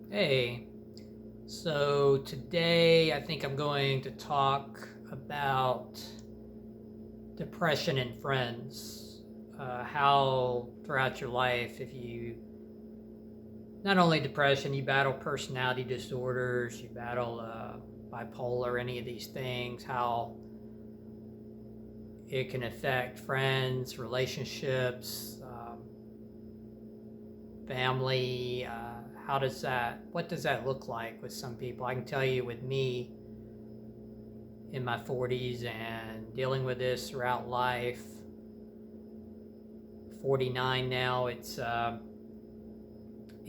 Hey, so today I think I'm going to talk about depression and friends. How throughout your life, if you not only depression, you battle personality disorders, you battle bipolar, any of these things, how it can affect friends, relationships, family. What does that look like with some people? I can tell you with me, in my 40s and dealing with this throughout life. 49 now. It's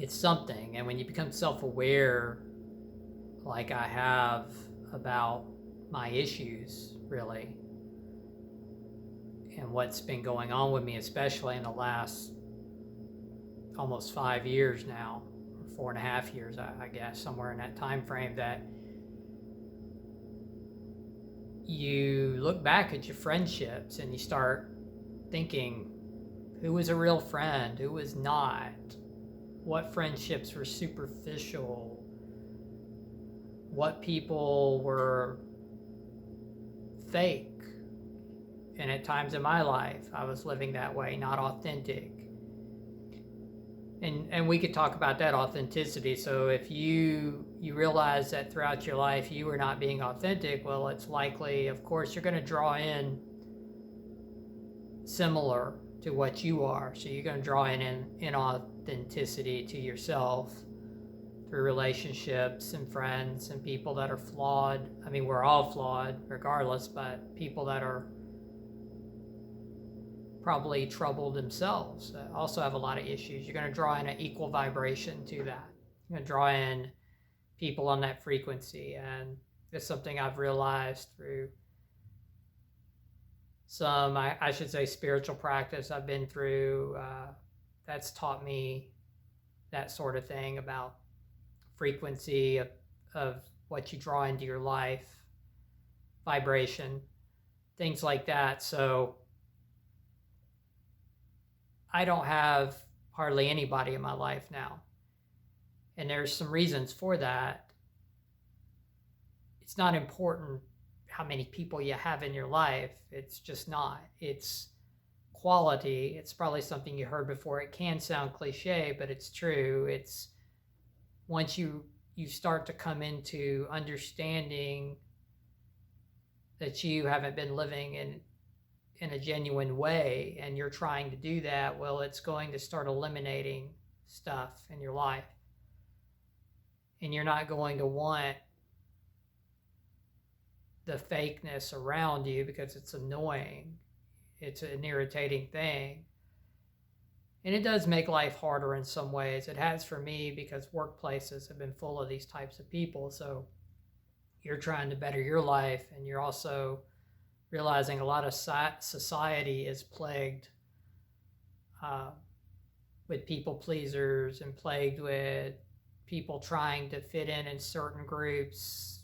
something, and when you become self-aware, like I have, about my issues, really, and what's been going on with me, especially in the last almost 5 years now, or 4.5 years, I guess, somewhere in that time frame, that you look back at your friendships and you start thinking, who was a real friend, who was not, what friendships were superficial, what people were fake. And at times in my life, I was living that way, not authentic. And we could talk about that authenticity. So if you realize that throughout your life you were not being authentic, well, it's likely, of course, you're going to draw in similar to what you are. So you're going to draw in inauthenticity to yourself through relationships and friends and people that are flawed. I mean, we're all flawed regardless, but people that are probably troubled themselves also have a lot of issues. You're going to draw in an equal vibration to that. You're going to draw in people on that frequency. And it's something I've realized through some, I should say, spiritual practice I've been through. That's taught me that sort of thing about frequency of what you draw into your life, vibration, things like that. So I don't have hardly anybody in my life now. And there's some reasons for that. It's not important how many people you have in your life. It's just not. It's quality. It's probably something you heard before. It can sound cliche, but it's true. It's once you start to come into understanding that you haven't been living in a genuine way and you're trying to do that, well, it's going to start eliminating stuff in your life. And you're not going to want the fakeness around you because it's annoying. It's an irritating thing. And it does make life harder in some ways. It has for me because workplaces have been full of these types of people. So you're trying to better your life and you're also realizing a lot of society is plagued uh, with people pleasers and plagued with people trying to fit in certain groups.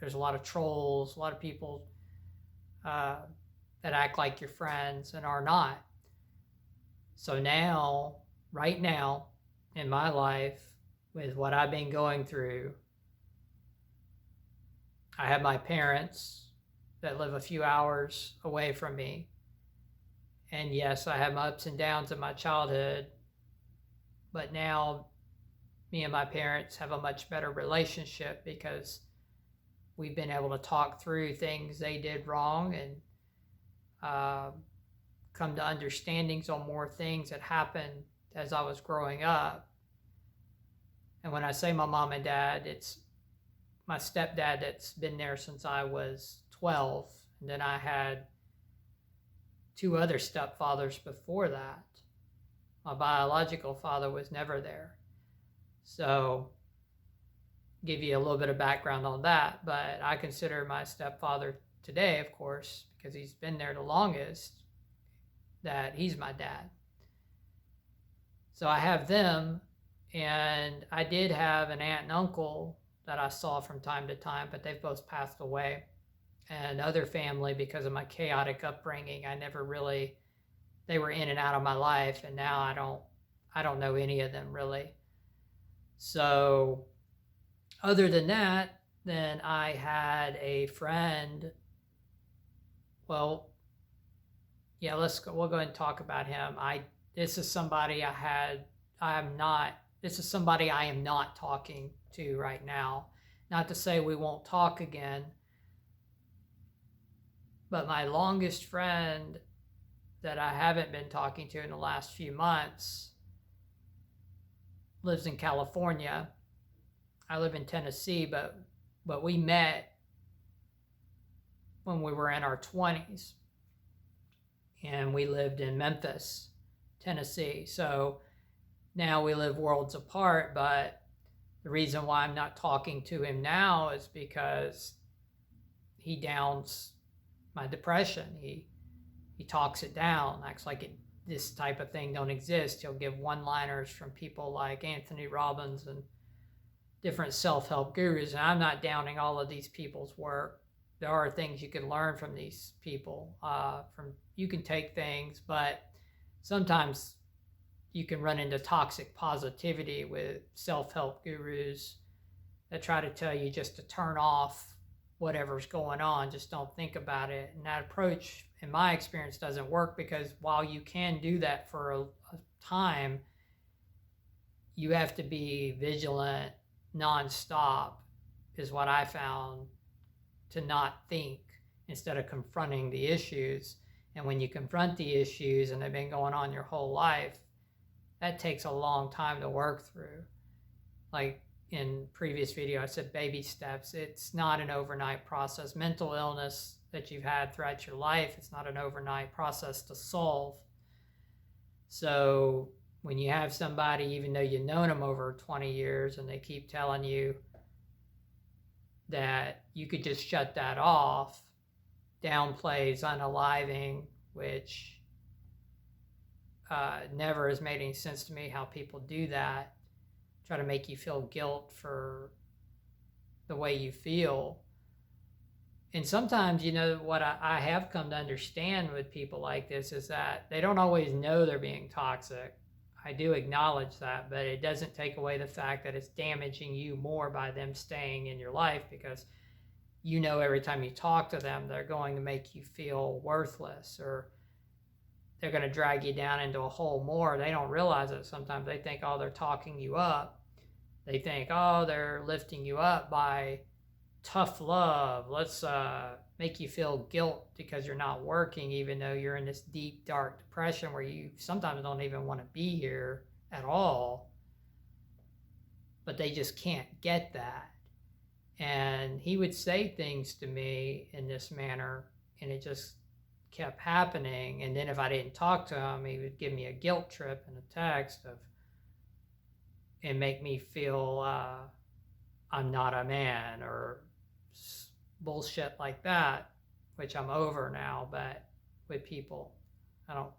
There's a lot of trolls, a lot of people uh, that act like your friends and are not. So now, right now, in my life, with what I've been going through, I have my parents that live a few hours away from me. And yes, I had my ups and downs in my childhood, but now me and my parents have a much better relationship because we've been able to talk through things they did wrong and uh, come to understandings on more things that happened as I was growing up. And when I say my mom and dad, it's my stepdad that's been there since I was 12. And then I had two other stepfathers before that. My biological father was never there. So, give you a little bit of background on that. But I consider my stepfather today, of course, because he's been there the longest, that he's my dad. So I have them, and I did have an aunt and uncle that I saw from time to time, but they've both passed away. And other family, because of my chaotic upbringing, I never really, they were in and out of my life, and now I don't know any of them really. So other than that, then I had a friend. Well, yeah, we'll go ahead and talk about him. This is somebody I had, I'm not, this is somebody I am not talking to right now. Not to say we won't talk again, but my longest friend that I haven't been talking to in the last few months lives in California. I live in Tennessee, but we met when we were in our 20s, and we lived in Memphis, Tennessee. So now we live worlds apart, but the reason why I'm not talking to him now is because he downs my depression. He talks it down, acts like this type of thing don't exist. He'll give one-liners from people like Anthony Robbins and different self-help gurus. And I'm not downing all of these people's work. There are things you can learn from these people. You can take things, but sometimes you can run into toxic positivity with self-help gurus that try to tell you just to turn off whatever's going on, just don't think about it. And that approach, in my experience, doesn't work, because while you can do that for a time, you have to be vigilant nonstop, is what I found, to not think instead of confronting the issues. And when you confront the issues and they've been going on your whole life, that takes a long time to work through. Like in previous video, I said baby steps. It's not an overnight process. Mental illness that you've had throughout your life, it's not an overnight process to solve. So when you have somebody, even though you've known them over 20 years, and they keep telling you that you could just shut that off, downplays unaliving, which never has made any sense to me how people do that. Try to make you feel guilt for the way you feel. And sometimes, what I have come to understand with people like this is that they don't always know they're being toxic. I do acknowledge that, but it doesn't take away the fact that it's damaging you more by them staying in your life, because every time you talk to them, they're going to make you feel worthless, or they're going to drag you down into a hole more. They don't realize it sometimes. They think, oh, they're talking you up. They think, oh, they're lifting you up by tough love. Let's make you feel guilt because you're not working, even though you're in this deep, dark depression where you sometimes don't even want to be here at all. But they just can't get that. And he would say things to me in this manner, and it just kept happening. And then if I didn't talk to him, he would give me a guilt trip in a text and make me feel I'm not a man, or bullshit like that, which I'm over now. But with people, I don't,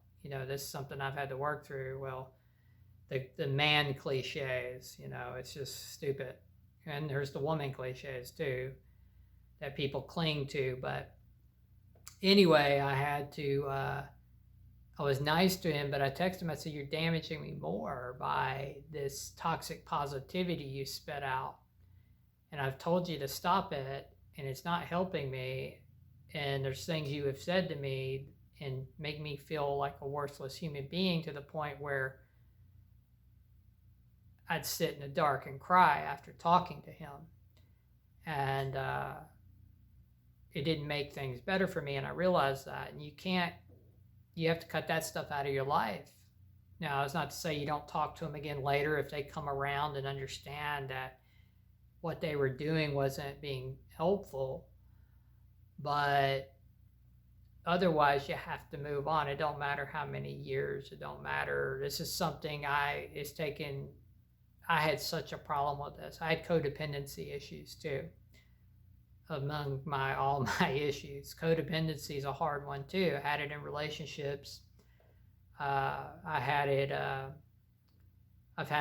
this is something I've had to work through. Well, the man cliches, it's just stupid. And there's the woman cliches too that people cling to. But anyway, I was nice to him, but I texted him. I said, you're damaging me more by this toxic positivity you spit out. And I've told you to stop it, and it's not helping me. And there's things you have said to me and make me feel like a worthless human being, to the point where I'd sit in the dark and cry after talking to him. And it didn't make things better for me, and I realized that. And you have to cut that stuff out of your life. Now, it's not to say you don't talk to them again later if they come around and understand that what they were doing wasn't being helpful. But otherwise, you have to move on. It don't matter how many years. It don't matter. This is something I had such a problem with this. I had codependency issues too. Among all my issues, codependency is a hard one too. I had it in relationships. I've had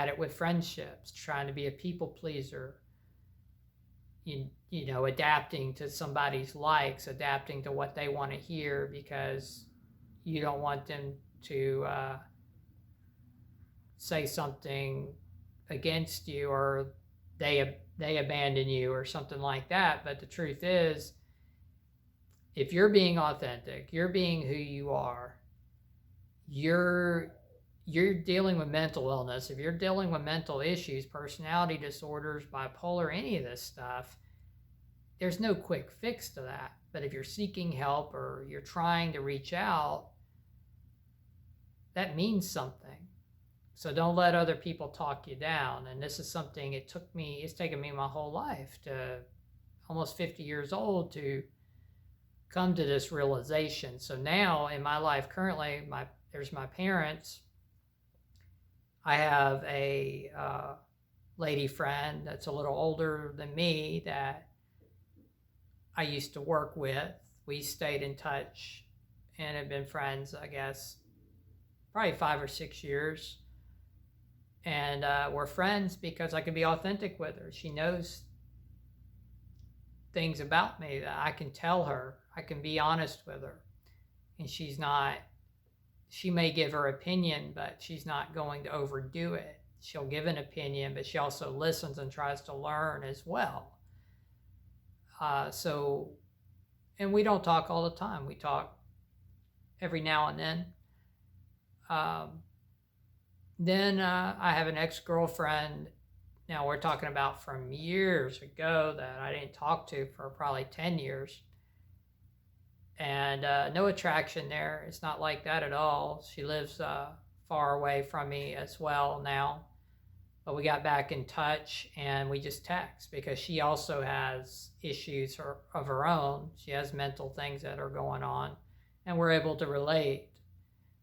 it with friendships, trying to be a people pleaser. Adapting to somebody's likes, adapting to what they want to hear, because you don't want them to say something against you, or they abandon you or something like that. But the truth is, if you're being authentic, you're being who you are, you're dealing with mental illness. If you're dealing with mental issues, personality disorders, bipolar, any of this stuff, there's no quick fix to that. But if you're seeking help or you're trying to reach out, that means something. So don't let other people talk you down. And this is something it's taken me my whole life, to almost 50 years old, to come to this realization. So now in my life currently, there's my parents. I have a lady friend that's a little older than me that I used to work with. We stayed in touch and have been friends, I guess, probably 5 or 6 years. And we're friends because I can be authentic with her. She knows things about me that I can tell her. I can be honest with her. And she may give her opinion, but she's not going to overdo it. She'll give an opinion, but she also listens and tries to learn as well. And we don't talk all the time. We talk every now and then. Then I have an ex-girlfriend. Now we're talking about from years ago that I didn't talk to for probably 10 years. And no attraction there. It's not like that at all. She lives far away from me as well now. But we got back in touch and we just text because she also has issues of her own. She has mental things that are going on, and we're able to relate.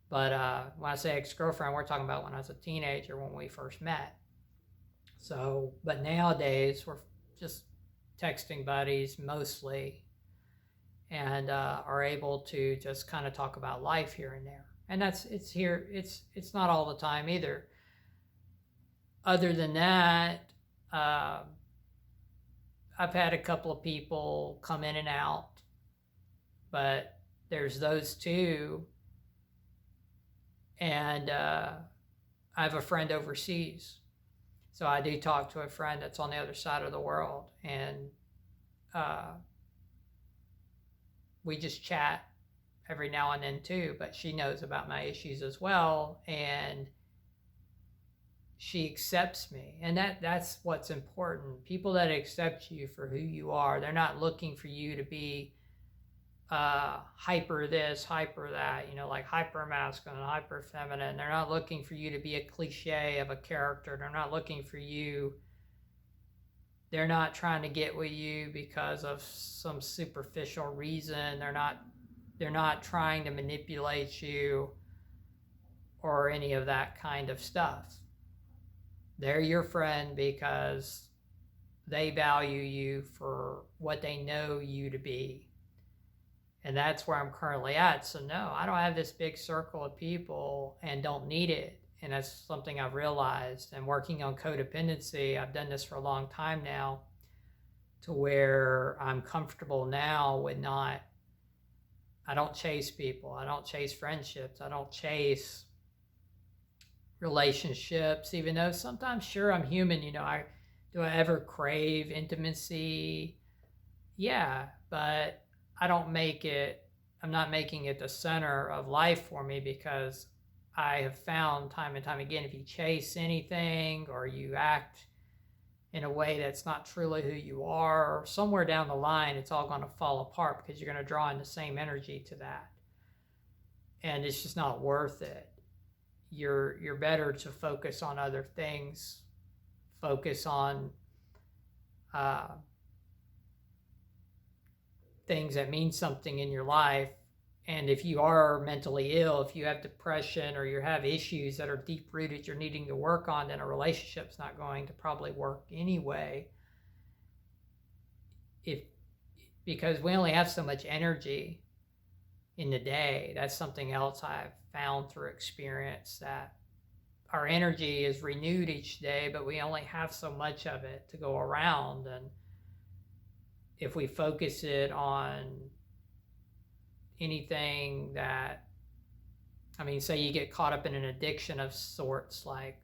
But when I say ex-girlfriend, we're talking about when I was a teenager when we first met. So, but nowadays we're just texting buddies mostly, and are able to just kind of talk about life here and there. And it's not all the time either. Other than that, I've had a couple of people come in and out, but there's those two. And I have a friend overseas. So I do talk to a friend that's on the other side of the world. And we just chat every now and then too, but she knows about my issues as well. And she accepts me. And that's what's important. People that accept you for who you are, they're not looking for you to be hyper this, hyper that, like hyper masculine, hyper feminine. They're not looking for you to be a cliche of a character. They're not looking for you. They're not trying to get with you because of some superficial reason. They're not trying to manipulate you or any of that kind of stuff. They're your friend because they value you for what they know you to be. And that's where I'm currently at. So no, I don't have this big circle of people and don't need it. And that's something I've realized. And working on codependency, I've done this for a long time now, to where I'm comfortable now with I don't chase people. I don't chase friendships. I don't chase relationships, even though sometimes, sure, I'm human. Do I ever crave intimacy? Yeah, but I'm not making it the center of life for me, because I have found time and time again, if you chase anything or you act in a way that's not truly who you are, or somewhere down the line, it's all going to fall apart because you're going to draw in the same energy to that. And it's just not worth it. You're better to focus on other things, focus on things that mean something in your life. And if you are mentally ill, if you have depression or you have issues that are deep rooted you're needing to work on, then a relationship's not going to probably work anyway. Because we only have so much energy in the day. That's something else I've found through experience, that our energy is renewed each day, but we only have so much of it to go around. And if we focus it on anything that, say you get caught up in an addiction of sorts, like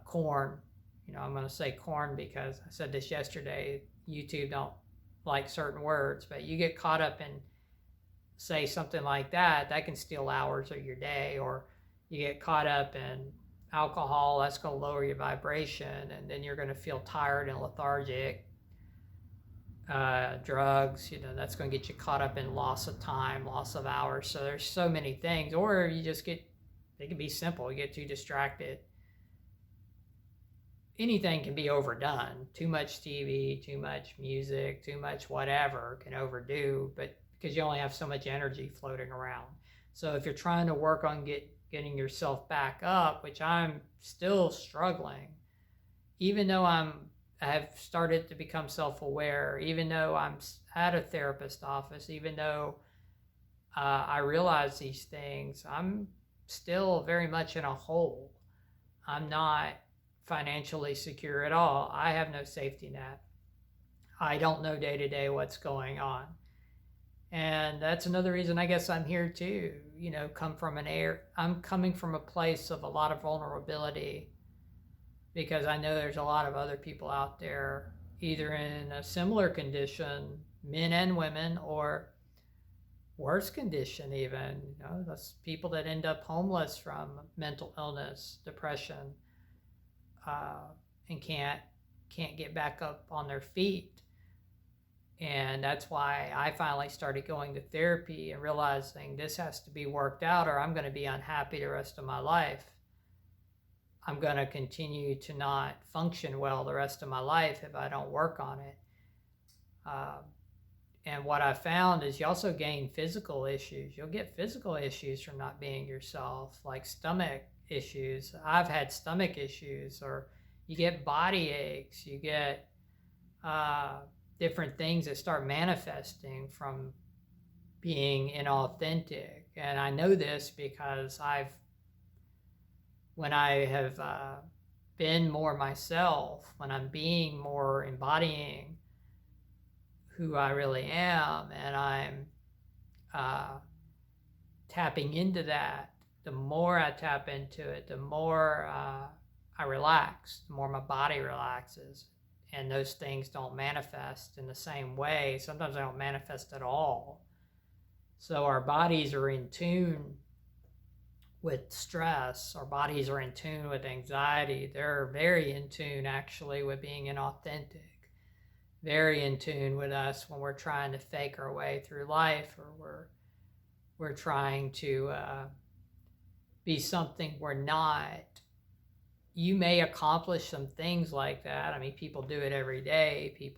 corn. I'm going to say corn because I said this yesterday. YouTube don't like certain words, but you get caught up in say something like that can steal hours of your day. Or you get caught up in alcohol, that's going to lower your vibration, and then you're going to feel tired and lethargic. Drugs, that's going to get you caught up in loss of time, loss of hours. So there's so many things. Or you just they can be simple. You get too distracted. Anything can be overdone. Too much TV, too much music, too much whatever can overdo, but because you only have so much energy floating around. So if you're trying to work on getting yourself back up, which I'm still struggling, even though I have started to become self-aware, even though I'm at a therapist office, even though I realize these things, I'm still very much in a hole. I'm not financially secure at all. I have no safety net. I don't know day to day what's going on. And that's another reason I guess I'm here too. I'm coming from a place of a lot of vulnerability, because I know there's a lot of other people out there either in a similar condition, men and women, or worse condition even. That's people that end up homeless from mental illness, depression, and can't get back up on their feet. And that's why I finally started going to therapy and realizing this has to be worked out, or I'm going to be unhappy the rest of my life. I'm going to continue to not function well the rest of my life if I don't work on it. And what I found is you also gain physical issues. You'll get physical issues from not being yourself, like stomach issues. I've had stomach issues, or you get body aches, you get different things that start manifesting from being inauthentic. And I know this because when I have been more myself, when I'm being more embodying who I really am, and I'm tapping into that, the more I tap into it, the more I relax, the more my body relaxes. And those things don't manifest in the same way. Sometimes they don't manifest at all. So our bodies are in tune with stress. Our bodies are in tune with anxiety. They're very in tune, actually, with being inauthentic. Very in tune with us when we're trying to fake our way through life, or we're trying to be something we're not. You may accomplish some things like that. I mean, people do it every day.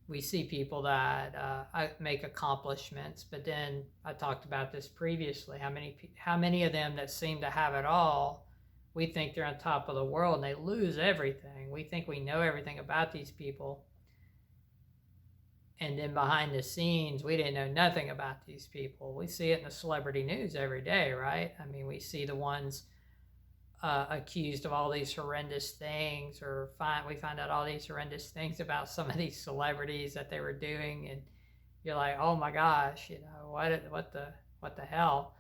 We see people that make accomplishments, but then I talked about this previously. How many of them that seem to have it all, we think they're on top of the world, and they lose everything. We think we know everything about these people, and then behind the scenes, we didn't know nothing about these people. We see it in the celebrity news every day, right? I mean, we see the ones accused of all these horrendous things, or we find out all these horrendous things about some of these celebrities that they were doing, and you're like, oh my gosh, what the hell?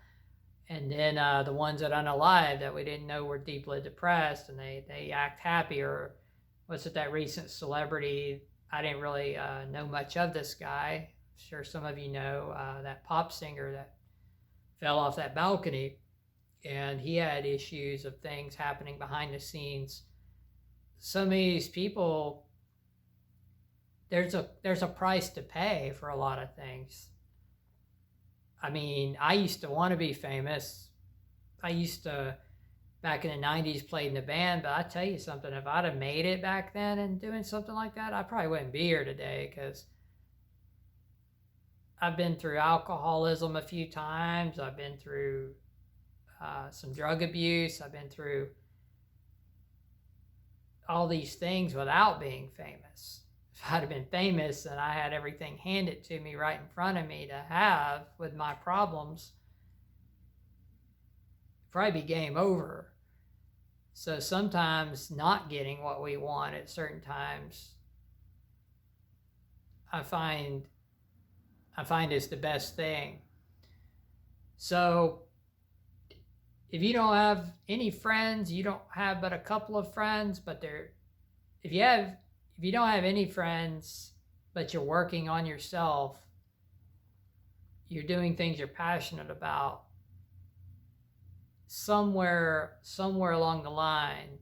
And then the ones that unalive that we didn't know were deeply depressed, and they act happy. Or was it that recent celebrity? I didn't really know much of this guy. I'm sure some of you know that pop singer that fell off that balcony. And he had issues of things happening behind the scenes. Some of these people, there's a price to pay for a lot of things. I mean, I used to want to be famous. I used to, back in the 90s, played in the band, but I tell you something, if I'd have made it back then and doing something like that, I probably wouldn't be here today, because I've been through alcoholism a few times. I've been through some drug abuse. I've been through all these things without being famous. If I'd have been famous and I had everything handed to me right in front of me to have with my problems, it'd probably be game over. So sometimes not getting what we want at certain times, I find is the best thing. So if you don't have any friends, you don't have but a couple of friends, but if you have, if you don't have any friends, but you're working on yourself, you're doing things you're passionate about, somewhere along the line,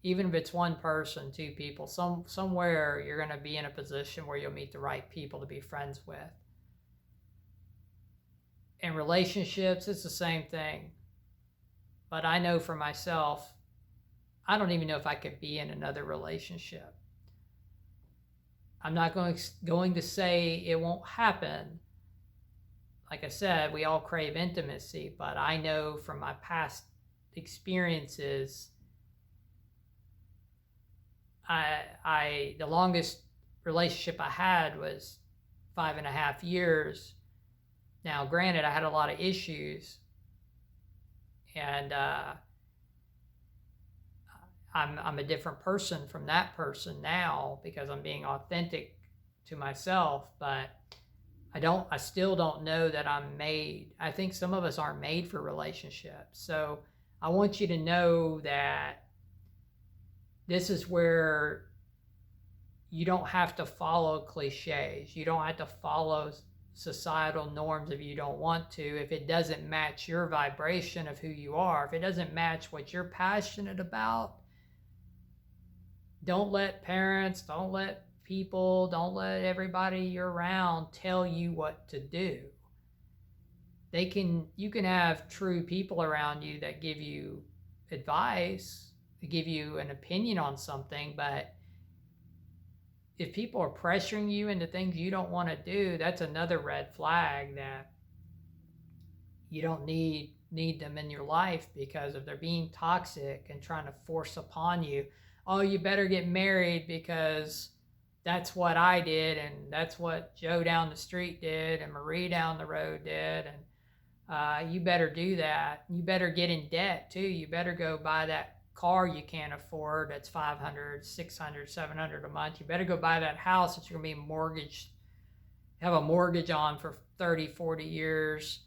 even if it's one person, two people, somewhere you're going to be in a position where you'll meet the right people to be friends with. In relationships, it's the same thing. But I know for myself, I don't even know if I could be in another relationship. I'm not going to say it won't happen. Like I said, we all crave intimacy, but I know from my past experiences, the longest relationship I had was 5.5 years. Now, granted, I had a lot of issues, and I'm a different person from that person now because I'm being authentic to myself, but I still don't know that I'm made. I think some of us aren't made for relationships. So I want you to know that this is where you don't have to follow cliches. You don't have to follow societal norms if you don't want to. If it doesn't match your vibration of who you are, if it doesn't match what you're passionate about, don't let parents, don't let people, don't let everybody you're around tell you what to do. You can have true people around you that give you advice, that give you an opinion on something, but if people are pressuring you into things you don't want to do, that's another red flag that you don't need them in your life, because if they're being toxic and trying to force upon you, oh, you better get married because that's what I did, and that's what Joe down the street did, and Marie down the road did, and you better do that. You better get in debt too. You better go buy that car you can't afford that's $500, $600, $700 a month. You better go buy that house that you're going to be mortgaged, have a mortgage on for 30, 40 years,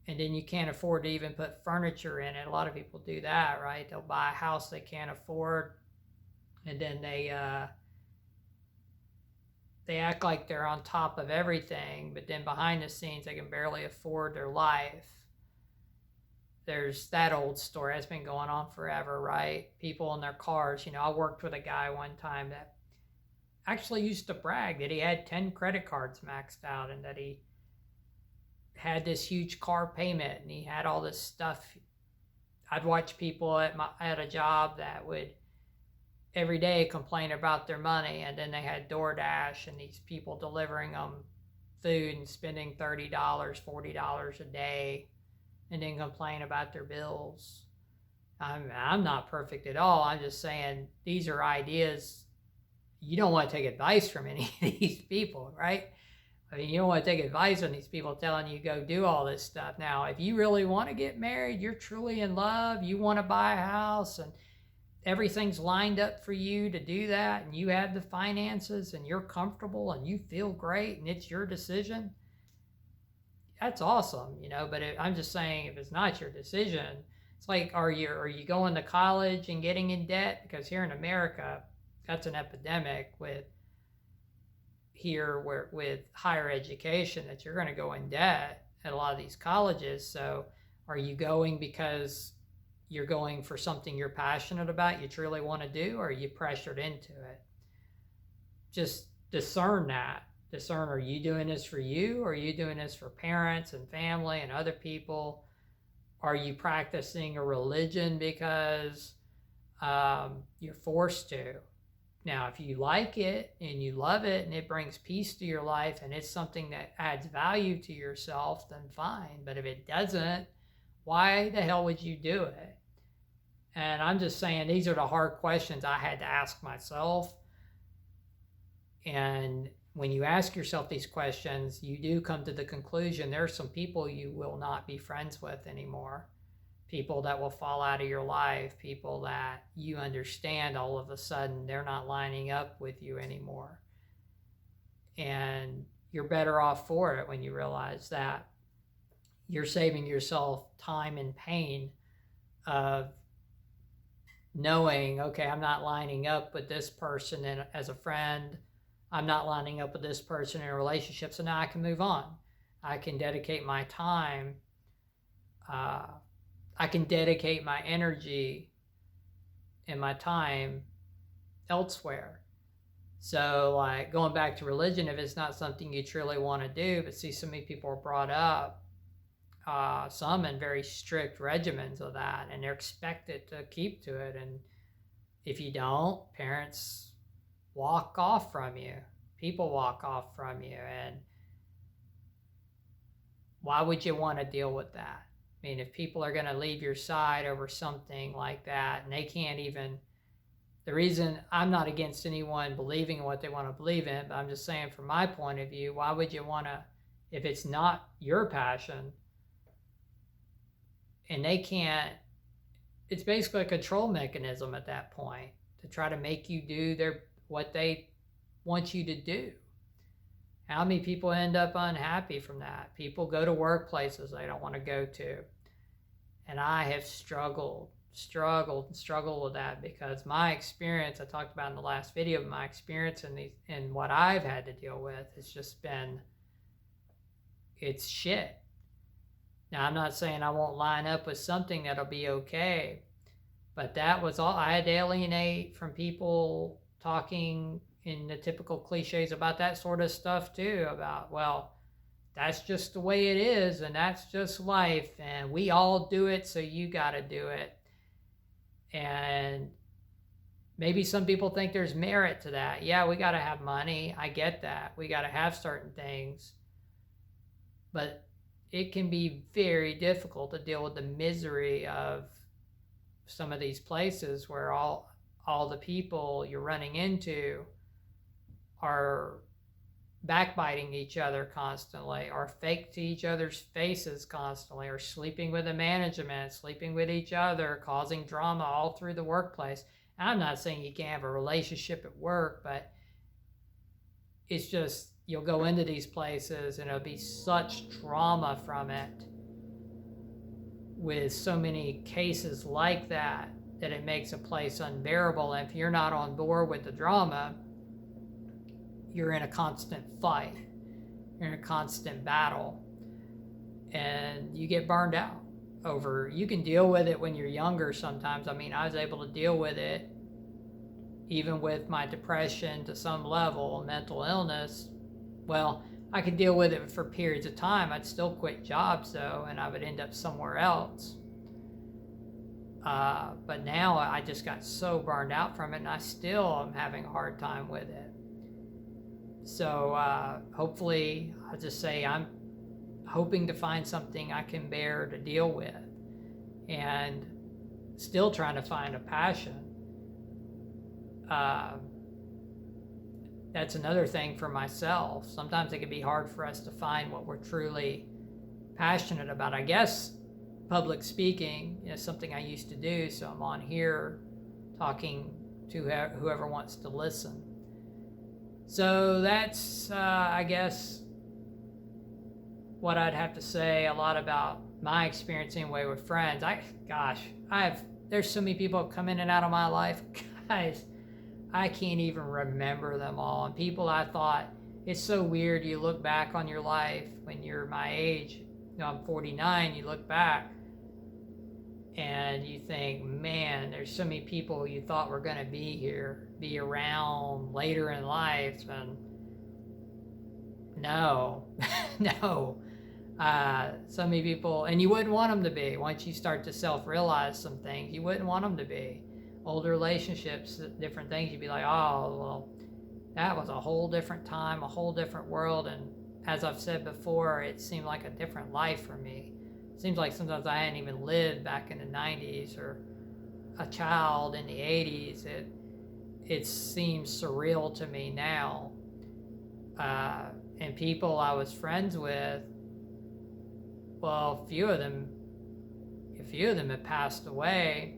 and then you can't afford to even put furniture in it. A lot of people do that, right? They'll buy a house they can't afford, and then they act like they're on top of everything, but then behind the scenes they can barely afford their life. There's that old story that's been going on forever, right? People in their cars. I worked with a guy one time that actually used to brag that he had 10 credit cards maxed out, and that he had this huge car payment, and he had all this stuff. I'd watch people at a job that would every day complain about their money, and then they had DoorDash and these people delivering them food and spending $30, $40 a day, and then complain about their bills. I'm not perfect at all. I'm just saying these are ideas. You don't want to take advice from any of these people, right? I mean, you don't want to take advice from these people telling you go do all this stuff. Now, if you really want to get married, you're truly in love, you want to buy a house, and everything's lined up for you to do that, and you have the finances, and you're comfortable, and you feel great, and it's your decision, that's awesome, but I'm just saying, if it's not your decision, it's like, are you going to college and getting in debt? Because here in America, that's an epidemic with higher education, that you're going to go in debt at a lot of these colleges. So are you going because you're going for something you're passionate about, you truly want to do, or are you pressured into it? Just discern that. Are you doing this for you, or are you doing this for parents and family and other people? Are you practicing a religion because you're forced to? Now, if you like it and you love it and it brings peace to your life and it's something that adds value to yourself, then fine. But if it doesn't, why the hell would you do it? And I'm just saying, these are the hard questions I had to ask myself. And when you ask yourself these questions, you do come to the conclusion there are some people you will not be friends with anymore. People that will fall out of your life, people that you understand all of a sudden they're not lining up with you anymore. And you're better off for it when you realize that. You're saving yourself time and pain of knowing, okay, I'm not lining up with this person as a friend. I'm not lining up with this person in a relationship. So now I can move on. I can dedicate my time. I can dedicate my energy and my time elsewhere. So, like, going back to religion, if it's not something you truly want to do, but see, so many people are brought up, some in very strict regimens of that, and they're expected to keep to it. And if you don't, parents walk off from you, people walk off from you. And why would you want to deal with that? I mean, if people are going to leave your side over something like that, and they can't even, the reason I'm not against anyone believing in what they want to believe in, but I'm just saying from my point of view, why would you want to, if it's not your passion and they can't, it's basically a control mechanism at that point to try to make you do what they want you to do. How many people end up unhappy from that? People go to workplaces they don't want to go to. And I have struggled with that, because my experience, I talked about in the last video, my experience and what I've had to deal with has just been, it's shit. Now, I'm not saying I won't line up with something that'll be okay, but that was all. I had to alienate from people talking in the typical cliches about that sort of stuff too, about, well, that's just the way it is, and that's just life, and we all do it, so you got to do it. And maybe some people think there's merit to that. Yeah, we got to have money. I get that. We got to have certain things. But it can be very difficult to deal with the misery of some of these places where all the people you're running into are backbiting each other constantly, or fake to each other's faces constantly, or sleeping with the management, sleeping with each other, causing drama all through the workplace. And I'm not saying you can't have a relationship at work, but it's just, you'll go into these places and it'll be such trauma from it, with so many cases like that, that it makes a place unbearable. And if you're not on board with the drama, you're in a constant fight, you're in a constant battle, and you get burned out over. You can deal with it when you're younger sometimes. I mean, I was able to deal with it even with my depression to some level, mental illness. Well, I could deal with it for periods of time. I'd still quit jobs though, and I would end up somewhere else. But now I just got so burned out from it, and I still am having a hard time with it. So hopefully, I'll just say I'm hoping to find something I can bear to deal with, and still trying to find a passion. That's another thing for myself. Sometimes it can be hard for us to find what we're truly passionate about. I guess public speaking is something I used to do, so I'm on here talking to whoever wants to listen. So that's, I guess, what I'd have to say a lot about my experience anyway with friends. There's so many people come in and out of my life. Guys, I can't even remember them all. And people I thought, it's so weird. You look back on your life when you're my age, I'm 49, you look back and you think, man, there's so many people you thought were going to be around later in life. And no, no. So many people, and you wouldn't want them to be. Once you start to self-realize some things, you wouldn't want them to be. Older relationships, different things, you'd be like, oh, well, that was a whole different time, a whole different world. And as I've said before, it seemed like a different life for me. It seems like sometimes I hadn't even lived back in the 90s, or a child in the 80s. It seems surreal to me now. And people I was friends with, well, a few of them have passed away.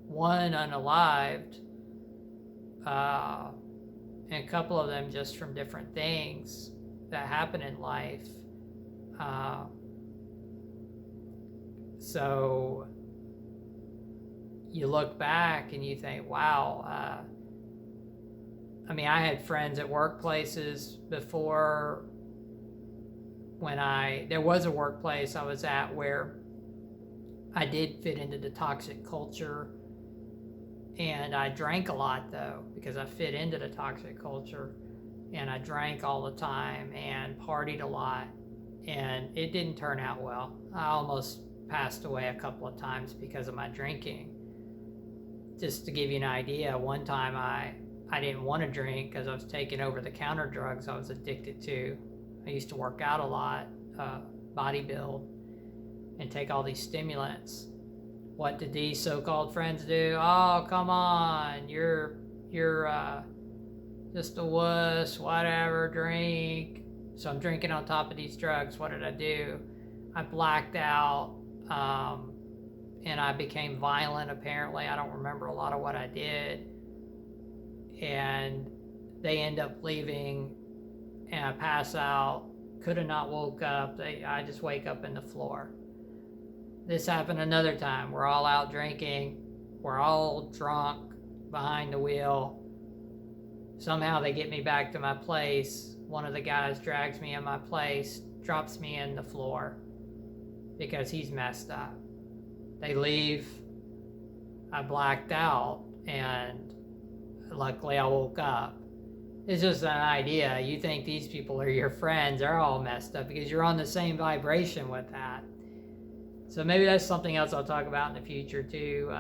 One unalived, and a couple of them just from different things that happen in life. So you look back and you think, wow. I mean, I had friends at workplaces before there was a workplace I was at where I did fit into the toxic culture, and I drank a lot though, because I fit into the toxic culture, and I drank all the time and partied a lot, and it didn't turn out well. I almost passed away a couple of times because of my drinking. Just to give you an idea, one time I didn't want to drink because I was taking over-the-counter drugs I was addicted to. I used to work out a lot, bodybuild, and take all these stimulants. What did these so-called friends do? Oh, come on, you're just a wuss, whatever, drink. So I'm drinking on top of these drugs. What did I do? I blacked out, and I became violent, apparently. I don't remember a lot of what I did. And they end up leaving, and I pass out. Could have not woke up. I just wake up in the floor. This happened another time. We're all out drinking. We're all drunk behind the wheel. Somehow they get me back to my place. One of the guys drags me in my place, drops me in the floor because he's messed up. They leave. I blacked out, and luckily I woke up. It's just an idea. You think these people are your friends, they're all messed up because you're on the same vibration with that. So maybe that's something else I'll talk about in the future too.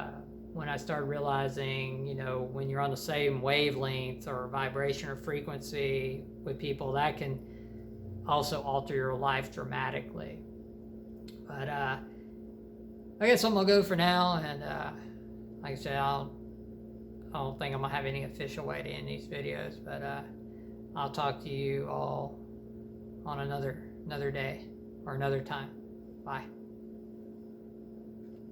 When I start realizing, when you're on the same wavelength or vibration or frequency with people, that can also alter your life dramatically. But I guess I'm gonna go for now, and like I said, I don't think I'm gonna have any official way to end these videos, but I'll talk to you all on another day or another time. Bye.